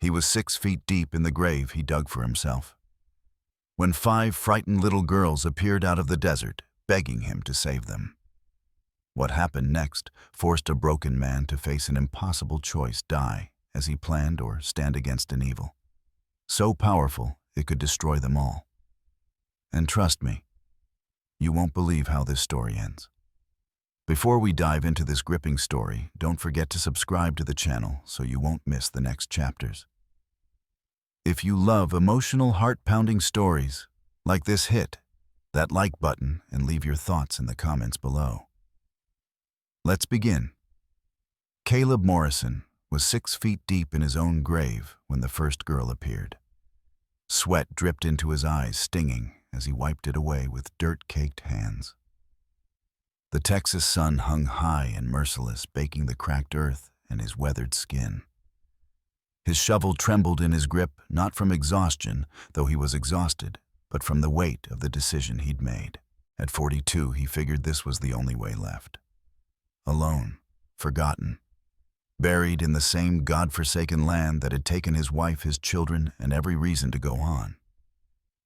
He was 6 feet deep in the grave he dug for himself, when 5 frightened little girls appeared out of the desert, begging him to save them. What happened next forced a broken man to face an impossible choice: die, as he planned, or stand against an evil so powerful it could destroy them all. And trust me, you won't believe how this story ends. Before we dive into this gripping story, don't forget to subscribe to the channel so you won't miss the next chapters. If you love emotional, heart-pounding stories like this, hit that like button and leave your thoughts in the comments below. Let's begin. Caleb Morrison was 6 feet deep in his own grave when the first girl appeared. Sweat dripped into his eyes, stinging as he wiped it away with dirt-caked hands. The Texas sun hung high and merciless, baking the cracked earth and his weathered skin. His shovel trembled in his grip, not from exhaustion, though he was exhausted, but from the weight of the decision he'd made. At 42, he figured this was the only way left. Alone, forgotten, buried in the same God-forsaken land that had taken his wife, his children, and every reason to go on.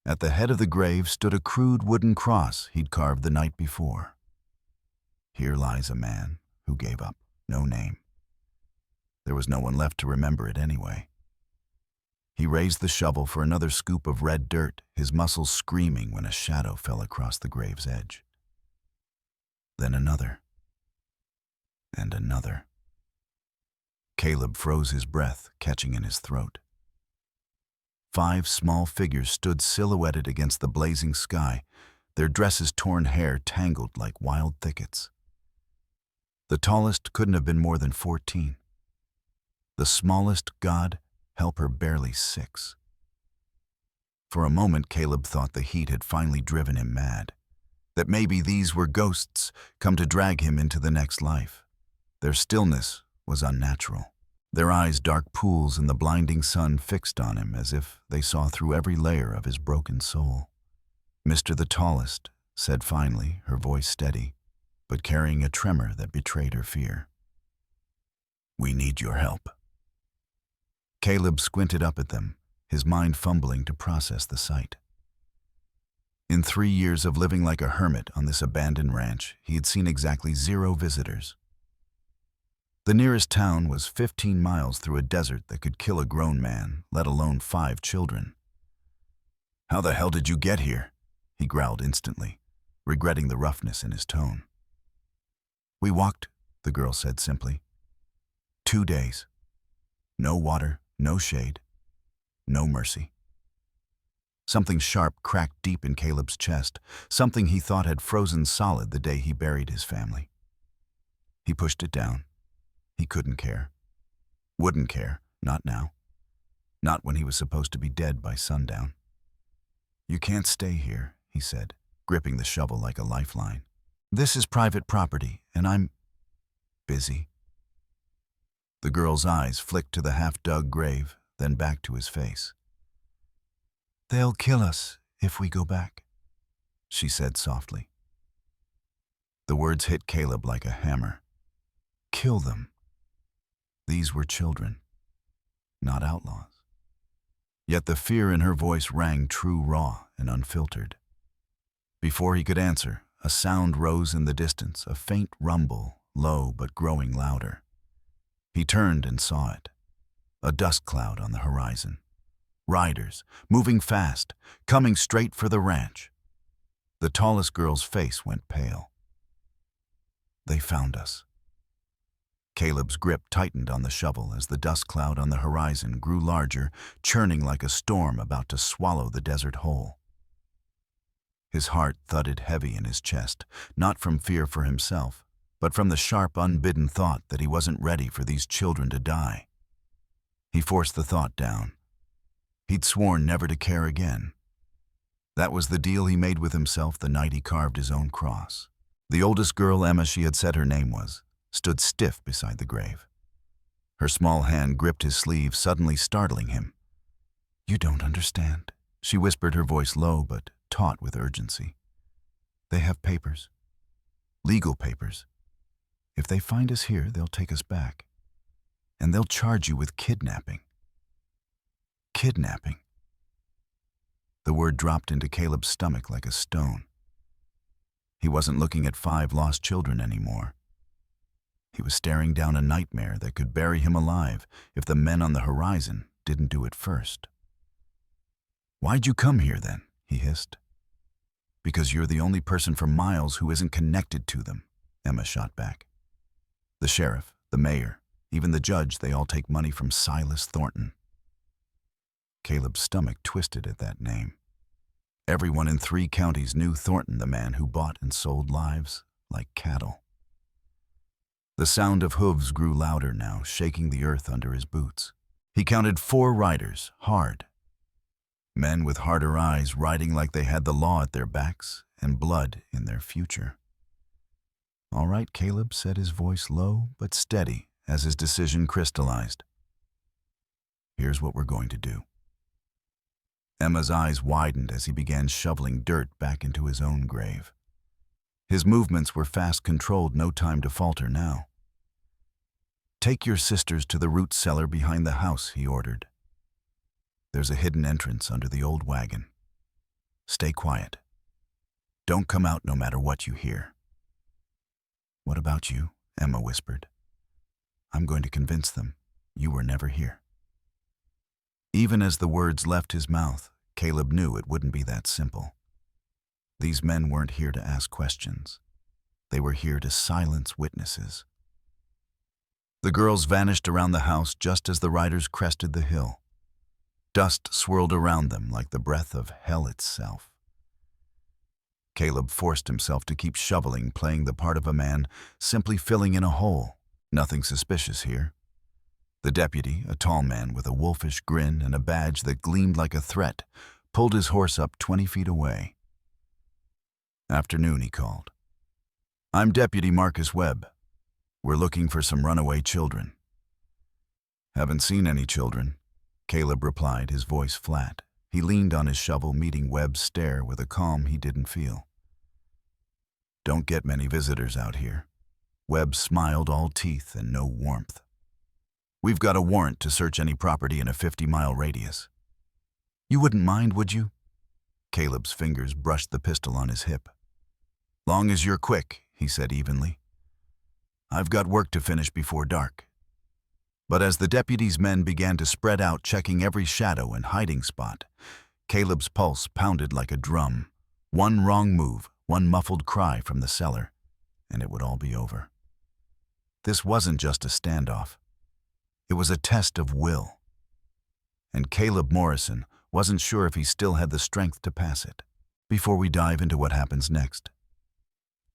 At the head of the grave stood a crude wooden cross he'd carved the night before. Here lies a man who gave up, no name. There was no one left to remember it anyway. He raised the shovel for another scoop of red dirt, his muscles screaming when a shadow fell across the grave's edge. Then another. And another. Caleb froze his breath, catching in his throat. 5 small figures stood silhouetted against the blazing sky, their dresses' torn hair tangled like wild thickets. The tallest couldn't have been more than 14. The smallest, God help her, barely 6. For a moment, Caleb thought the heat had finally driven him mad, that maybe these were ghosts come to drag him into the next life. Their stillness was unnatural. Their eyes, dark pools in the blinding sun, fixed on him as if they saw through every layer of his broken soul. "Mr. the Tallest," said finally, her voice steady, but carrying a tremor that betrayed her fear. "We need your help." Caleb squinted up at them, his mind fumbling to process the sight. In 3 years of living like a hermit on this abandoned ranch, he had seen exactly 0 visitors. The nearest town was 15 miles through a desert that could kill a grown man, let alone 5 children. "How the hell did you get here?" he growled instantly, regretting the roughness in his tone. "We walked," the girl said simply. 2 days. No water, no shade, no mercy. Something sharp cracked deep in Caleb's chest, something he thought had frozen solid the day he buried his family. He pushed it down. He couldn't care. Wouldn't care, not now. Not when he was supposed to be dead by sundown. "You can't stay here," he said, gripping the shovel like a lifeline. "This is private property, and I'm busy." The girl's eyes flicked to the half-dug grave, then back to his face. "They'll kill us if we go back," she said softly. The words hit Caleb like a hammer. Kill them. These were children, not outlaws. Yet the fear in her voice rang true, raw, and unfiltered. Before he could answer, a sound rose in the distance, a faint rumble, low but growing louder. He turned and saw it. A dust cloud on the horizon. Riders, moving fast, coming straight for the ranch. The tallest girl's face went pale. "They found us." Caleb's grip tightened on the shovel as the dust cloud on the horizon grew larger, churning like a storm about to swallow the desert whole. His heart thudded heavy in his chest, not from fear for himself, but from the sharp, unbidden thought that he wasn't ready for these children to die. He forced the thought down. He'd sworn never to care again. That was the deal he made with himself the night he carved his own cross. The oldest girl, Emma, she had said her name was, stood stiff beside the grave. Her small hand gripped his sleeve, suddenly startling him. "You don't understand," she whispered, her voice low but taut with urgency. "They have papers. Legal papers. If they find us here, they'll take us back. And they'll charge you with kidnapping." Kidnapping. The word dropped into Caleb's stomach like a stone. He wasn't looking at 5 lost children anymore. He was staring down a nightmare that could bury him alive if the men on the horizon didn't do it first. "Why'd you come here then?" he hissed. "Because you're the only person for miles who isn't connected to them," Emma shot back. "The sheriff, the mayor, even the judge, they all take money from Silas Thornton." Caleb's stomach twisted at that name. Everyone in 3 counties knew Thornton, the man who bought and sold lives like cattle. The sound of hooves grew louder now, shaking the earth under his boots. He counted 4 riders, hard. Men with harder eyes riding like they had the law at their backs and blood in their future. "All right, Caleb," said his voice low but steady as his decision crystallized. "Here's what we're going to do." Emma's eyes widened as he began shoveling dirt back into his own grave. His movements were fast controlled, no time to falter now. "Take your sisters to the root cellar behind the house," he ordered. "There's a hidden entrance under the old wagon. Stay quiet. Don't come out no matter what you hear." "What about you?" Emma whispered. "I'm going to convince them you were never here." Even as the words left his mouth, Caleb knew it wouldn't be that simple. These men weren't here to ask questions. They were here to silence witnesses. The girls vanished around the house just as the riders crested the hill. Dust swirled around them like the breath of hell itself. Caleb forced himself to keep shoveling, playing the part of a man, simply filling in a hole. Nothing suspicious here. The deputy, a tall man with a wolfish grin and a badge that gleamed like a threat, pulled his horse up 20 feet away. "Afternoon," he called. "I'm Deputy Marcus Webb. We're looking for some runaway children." "Haven't seen any children," Caleb replied, his voice flat. He leaned on his shovel, meeting Webb's stare with a calm he didn't feel. "Don't get many visitors out here." Webb smiled, all teeth and no warmth. "We've got a warrant to search any property in a 50-mile radius." "You wouldn't mind, would you?" Caleb's fingers brushed the pistol on his hip. "Long as you're quick," he said evenly. "I've got work to finish before dark." But as the deputy's men began to spread out, checking every shadow and hiding spot, Caleb's pulse pounded like a drum. One wrong move, one muffled cry from the cellar, and it would all be over. This wasn't just a standoff. It was a test of will. And Caleb Morrison wasn't sure if he still had the strength to pass it. Before we dive into what happens next,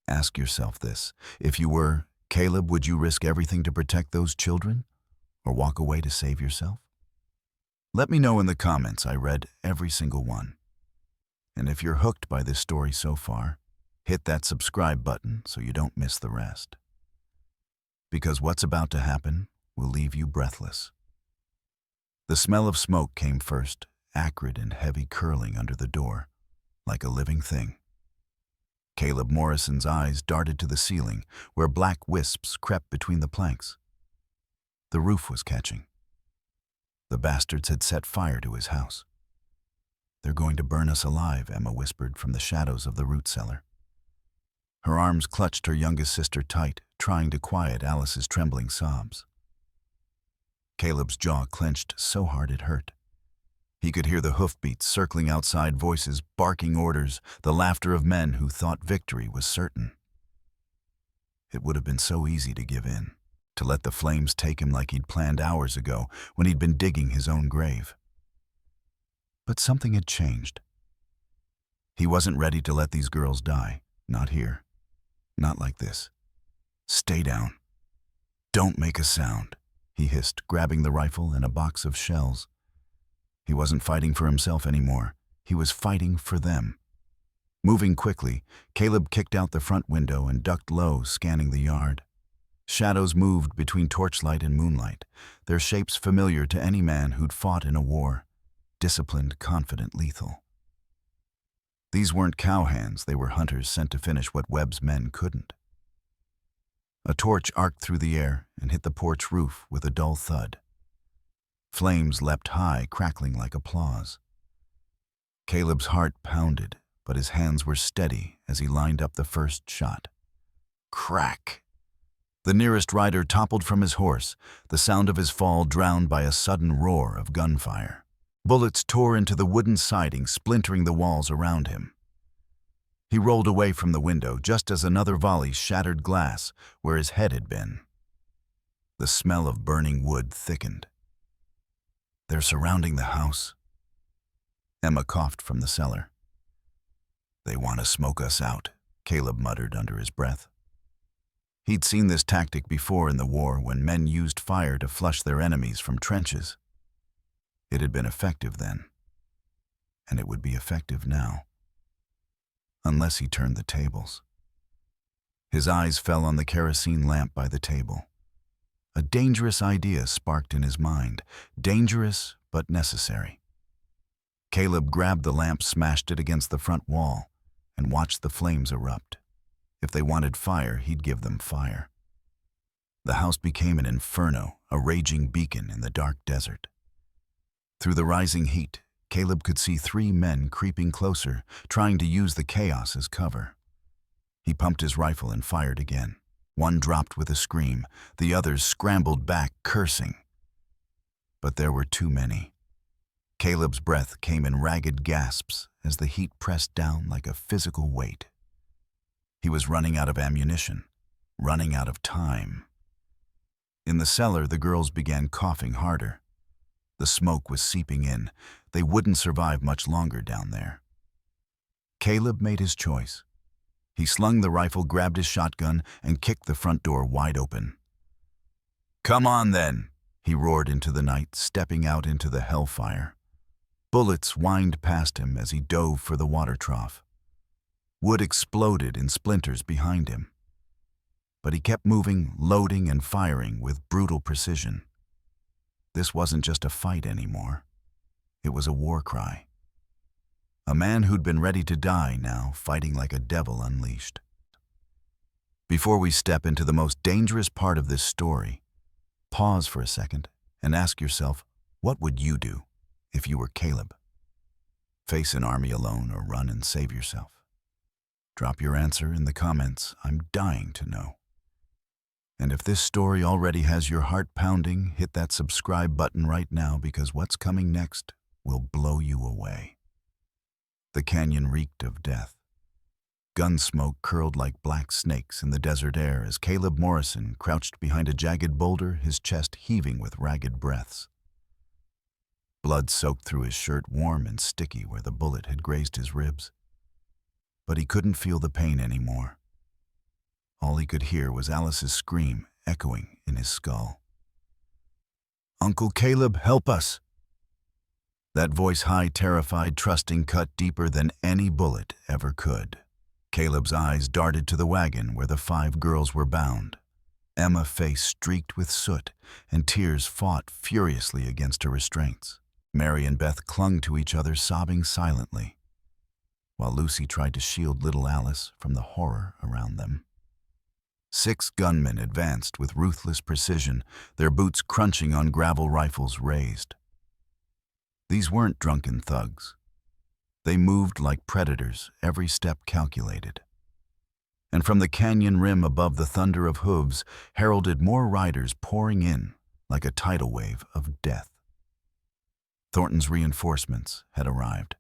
ask yourself this. If you were Caleb, would you risk everything to protect those children, or walk away to save yourself? Let me know in the comments. I read every single one. And if you're hooked by this story so far, hit that subscribe button so you don't miss the rest. Because what's about to happen will leave you breathless. The smell of smoke came first, acrid and heavy, curling under the door, like a living thing. Caleb Morrison's eyes darted to the ceiling, where black wisps crept between the planks. The roof was catching. The bastards had set fire to his house. "They're going to burn us alive," Emma whispered from the shadows of the root cellar. Her arms clutched her youngest sister tight, trying to quiet Alice's trembling sobs. Caleb's jaw clenched so hard it hurt. He could hear the hoofbeats circling outside, voices barking orders, the laughter of men who thought victory was certain. It would have been so easy to give in, to let the flames take him like he'd planned hours ago when he'd been digging his own grave. But something had changed. He wasn't ready to let these girls die, not here, not like this. "Stay down. Don't make a sound," he hissed, grabbing the rifle and a box of shells. He wasn't fighting for himself anymore. He was fighting for them. Moving quickly, Caleb kicked out the front window and ducked low, scanning the yard. Shadows moved between torchlight and moonlight, their shapes familiar to any man who'd fought in a war. Disciplined, confident, lethal. These weren't cowhands, they were hunters sent to finish what Webb's men couldn't. A torch arced through the air and hit the porch roof with a dull thud. Flames leapt high, crackling like applause. Caleb's heart pounded, but his hands were steady as he lined up the first shot. Crack! The nearest rider toppled from his horse, the sound of his fall drowned by a sudden roar of gunfire. Bullets tore into the wooden siding, splintering the walls around him. He rolled away from the window just as another volley shattered glass where his head had been. The smell of burning wood thickened. "They're surrounding the house," Emma coughed from the cellar. "They want to smoke us out," Caleb muttered under his breath. He'd seen this tactic before in the war when men used fire to flush their enemies from trenches. It had been effective then, and it would be effective now. Unless he turned the tables. His eyes fell on the kerosene lamp by the table. A dangerous idea sparked in his mind, dangerous but necessary. Caleb grabbed the lamp, smashed it against the front wall, and watched the flames erupt. If they wanted fire, he'd give them fire. The house became an inferno, a raging beacon in the dark desert. Through the rising heat, Caleb could see 3 men creeping closer, trying to use the chaos as cover. He pumped his rifle and fired again. One dropped with a scream, the others scrambled back, cursing. But there were too many. Caleb's breath came in ragged gasps as the heat pressed down like a physical weight. He was running out of ammunition, running out of time. In the cellar, the girls began coughing harder. The smoke was seeping in. They wouldn't survive much longer down there. Caleb made his choice. He slung the rifle, grabbed his shotgun, and kicked the front door wide open. "Come on, then," he roared into the night, stepping out into the hellfire. Bullets whined past him as he dove for the water trough. Wood exploded in splinters behind him. But he kept moving, loading and firing with brutal precision. This wasn't just a fight anymore. It was a war cry. A man who'd been ready to die now, fighting like a devil unleashed. Before we step into the most dangerous part of this story, pause for a second and ask yourself, what would you do if you were Caleb? Face an army alone or run and save yourself? Drop your answer in the comments. I'm dying to know. And if this story already has your heart pounding, hit that subscribe button right now because what's coming next will blow you away. The canyon reeked of death. Gun smoke curled like black snakes in the desert air as Caleb Morrison crouched behind a jagged boulder, his chest heaving with ragged breaths. Blood soaked through his shirt, warm and sticky where the bullet had grazed his ribs. But he couldn't feel the pain anymore. All he could hear was Alice's scream echoing in his skull. "Uncle Caleb, help us!" That voice, high, terrified, trusting, cut deeper than any bullet ever could. Caleb's eyes darted to the wagon where the 5 girls were bound. Emma's face streaked with soot, and tears fought furiously against her restraints. Mary and Beth clung to each other, sobbing silently, while Lucy tried to shield little Alice from the horror around them. 6 gunmen advanced with ruthless precision, their boots crunching on gravel, rifles raised. These weren't drunken thugs. They moved like predators, every step calculated. And from the canyon rim above, the thunder of hooves heralded more riders pouring in like a tidal wave of death. Thornton's reinforcements had arrived.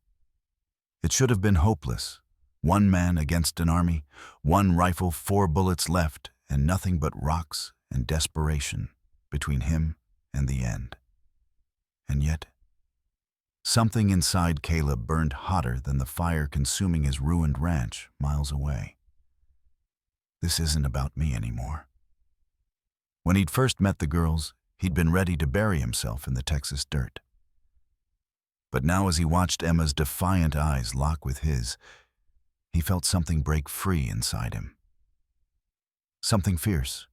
It should have been hopeless. 1 man against an army, 1 rifle, 4 bullets left, and nothing but rocks and desperation between him and the end. And yet, something inside Caleb burned hotter than the fire consuming his ruined ranch miles away. This isn't about me anymore. When he'd first met the girls, he'd been ready to bury himself in the Texas dirt. But now, as he watched Emma's defiant eyes lock with his, he felt something break free inside him. Something fierce.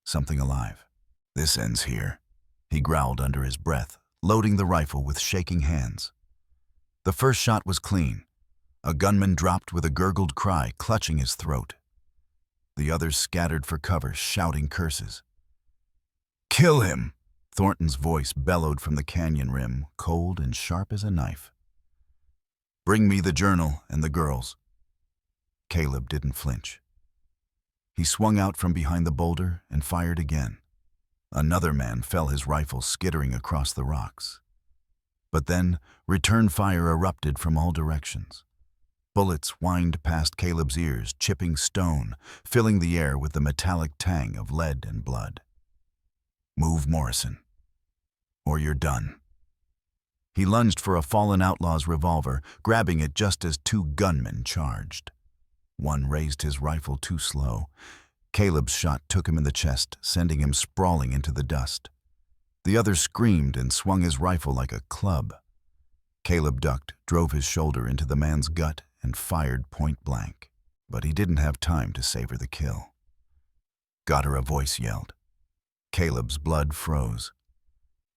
Something alive. "This ends here," he growled under his breath, loading the rifle with shaking hands. The first shot was clean. A gunman dropped with a gurgled cry, clutching his throat. The others scattered for cover, shouting curses. "Kill him!" Thornton's voice bellowed from the canyon rim, cold and sharp as a knife. "Bring me the journal and the girls." Caleb didn't flinch. He swung out from behind the boulder and fired again. Another man fell, his rifle skittering across the rocks. But then, return fire erupted from all directions. Bullets whined past Caleb's ears, chipping stone, filling the air with the metallic tang of lead and blood. "Move, Morrison, or you're done." He lunged for a fallen outlaw's revolver, grabbing it just as two gunmen charged. One raised his rifle too slow. Caleb's shot took him in the chest, sending him sprawling into the dust. The other screamed and swung his rifle like a club. Caleb ducked, drove his shoulder into the man's gut, and fired point blank. But he didn't have time to savor the kill. "Got her," a voice yelled. Caleb's blood froze.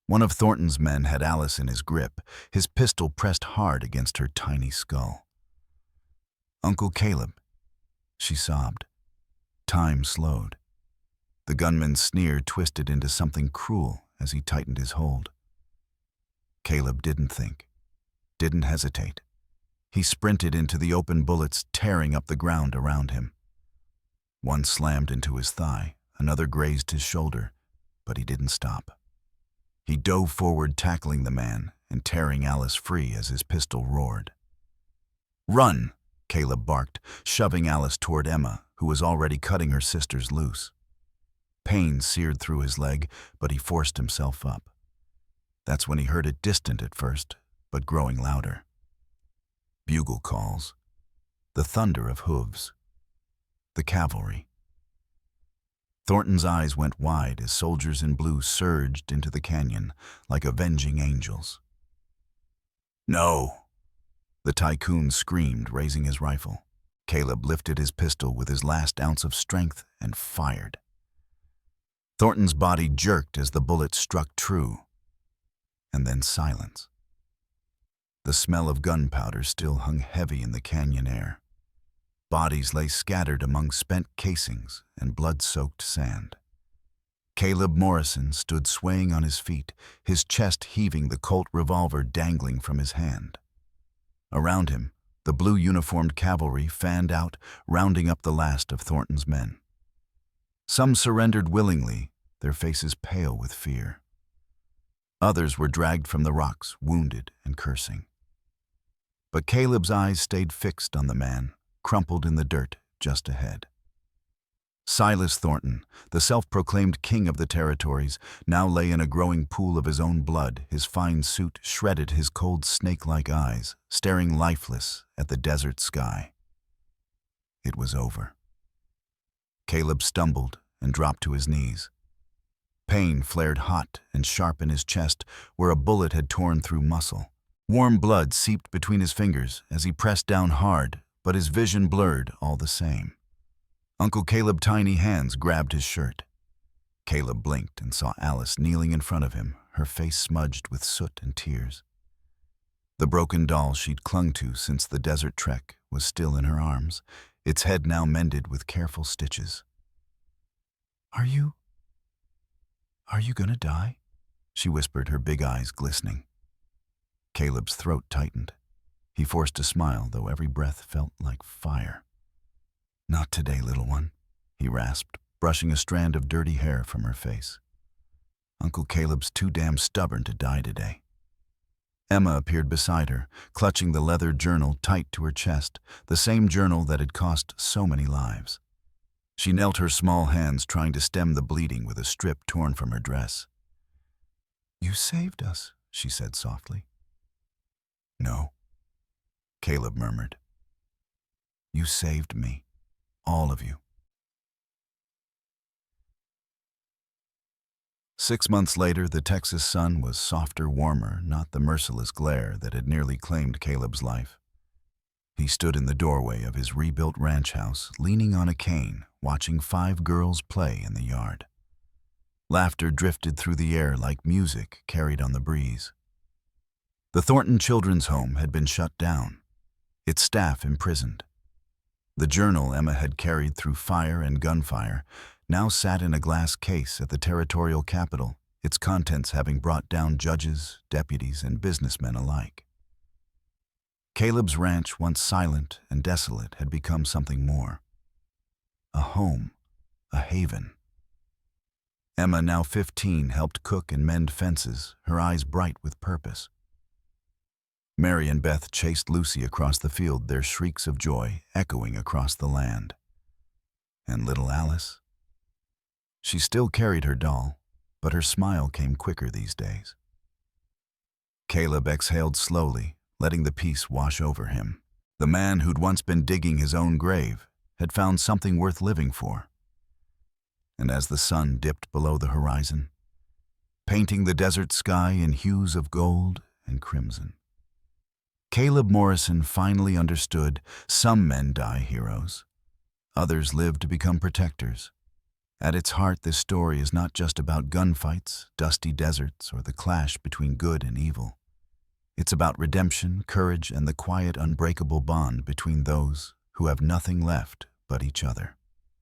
One of Thornton's men had Alice in his grip, his pistol pressed hard against her tiny skull. "Uncle Caleb," she sobbed. Time slowed. The gunman's sneer twisted into something cruel as he tightened his hold. Caleb didn't think, didn't hesitate. He sprinted into the open, bullets tearing up the ground around him. One slammed into his thigh, another grazed his shoulder, but he didn't stop. He dove forward, tackling the man and tearing Alice free as his pistol roared. "Run!" Caleb barked, shoving Alice toward Emma, who was already cutting her sisters loose. Pain seared through his leg, but he forced himself up. That's when he heard it, distant at first, but growing louder. Bugle calls. The thunder of hooves. The cavalry. Thornton's eyes went wide as soldiers in blue surged into the canyon like avenging angels. "No!" The tycoon screamed, raising his rifle. Caleb lifted his pistol with his last ounce of strength and fired. Thornton's body jerked as the bullet struck true. And then silence. The smell of gunpowder still hung heavy in the canyon air. Bodies lay scattered among spent casings and blood-soaked sand. Caleb Morrison stood swaying on his feet, his chest heaving, the Colt revolver dangling from his hand. Around him, the blue-uniformed cavalry fanned out, rounding up the last of Thornton's men. Some surrendered willingly, their faces pale with fear. Others were dragged from the rocks, wounded and cursing. But Caleb's eyes stayed fixed on the man, crumpled in the dirt just ahead. Silas Thornton, the self-proclaimed king of the territories, now lay in a growing pool of his own blood, his fine suit shredded, his cold snake-like eyes staring lifeless at the desert sky. It was over. Caleb stumbled and dropped to his knees. Pain flared hot and sharp in his chest where a bullet had torn through muscle. Warm blood seeped between his fingers as he pressed down hard, but his vision blurred all the same. Uncle Caleb's tiny hands grabbed his shirt. Caleb blinked and saw Alice kneeling in front of him, her face smudged with soot and tears. The broken doll she'd clung to since the desert trek was still in her arms, its head now mended with careful stitches. Are you gonna die?" she whispered, her big eyes glistening. Caleb's throat tightened. He forced a smile, though every breath felt like fire. "Not today, little one," he rasped, brushing a strand of dirty hair from her face. "Uncle Caleb's too damn stubborn to die today." Emma appeared beside her, clutching the leather journal tight to her chest, the same journal that had cost so many lives. She knelt, her small hands trying to stem the bleeding with a strip torn from her dress. "You saved us," she said softly. "No," Caleb murmured. "You saved me, all of you." 6 months later, the Texas sun was softer, warmer, not the merciless glare that had nearly claimed Caleb's life. He stood in the doorway of his rebuilt ranch house, leaning on a cane, watching 5 girls play in the yard. Laughter drifted through the air like music carried on the breeze. The Thornton Children's Home had been shut down, its staff imprisoned. The journal Emma had carried through fire and gunfire now sat in a glass case at the territorial capital, its contents having brought down judges, deputies, and businessmen alike. Caleb's ranch, once silent and desolate, had become something more. A home, a haven. Emma, now 15, helped cook and mend fences, her eyes bright with purpose. Mary and Beth chased Lucy across the field, their shrieks of joy echoing across the land. And little Alice? She still carried her doll, but her smile came quicker these days. Caleb exhaled slowly, letting the peace wash over him. The man who'd once been digging his own grave had found something worth living for. And as the sun dipped below the horizon, painting the desert sky in hues of gold and crimson, Caleb Morrison finally understood some men die heroes. Others live to become protectors. At its heart, this story is not just about gunfights, dusty deserts, or the clash between good and evil. It's about redemption, courage, and the quiet, unbreakable bond between those who have nothing left but each other.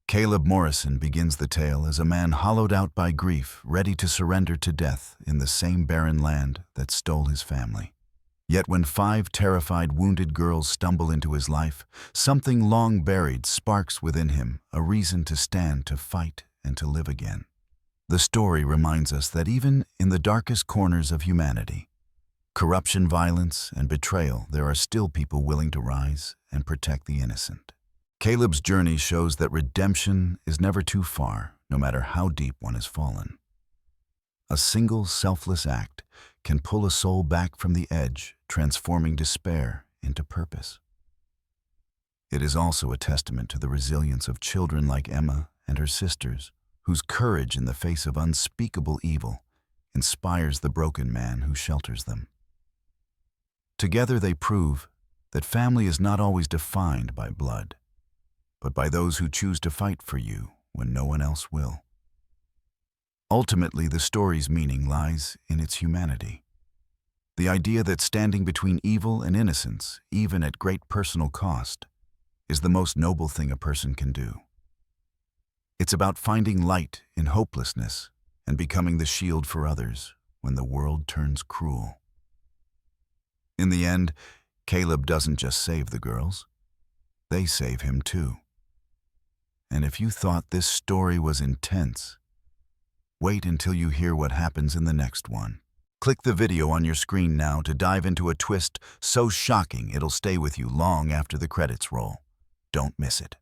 Caleb Morrison begins the tale as a man hollowed out by grief, ready to surrender to death in the same barren land that stole his family. Yet when 5 terrified, wounded girls stumble into his life, something long buried sparks within him, a reason to stand, to fight, and to live again. The story reminds us that even in the darkest corners of humanity, corruption, violence, and betrayal, there are still people willing to rise and protect the innocent. Caleb's journey shows that redemption is never too far, no matter how deep one has fallen. A single selfless act can pull a soul back from the edge, transforming despair into purpose. It is also a testament to the resilience of children like Emma and her sisters, whose courage in the face of unspeakable evil inspires the broken man who shelters them. Together they prove that family is not always defined by blood, but by those who choose to fight for you when no one else will. Ultimately, the story's meaning lies in its humanity. The idea that standing between evil and innocence, even at great personal cost, is the most noble thing a person can do. It's about finding light in hopelessness and becoming the shield for others when the world turns cruel. In the end, Caleb doesn't just save the girls, they save him too. And if you thought this story was intense, wait until you hear what happens in the next one. Click the video on your screen now to dive into a twist so shocking it'll stay with you long after the credits roll. Don't miss it.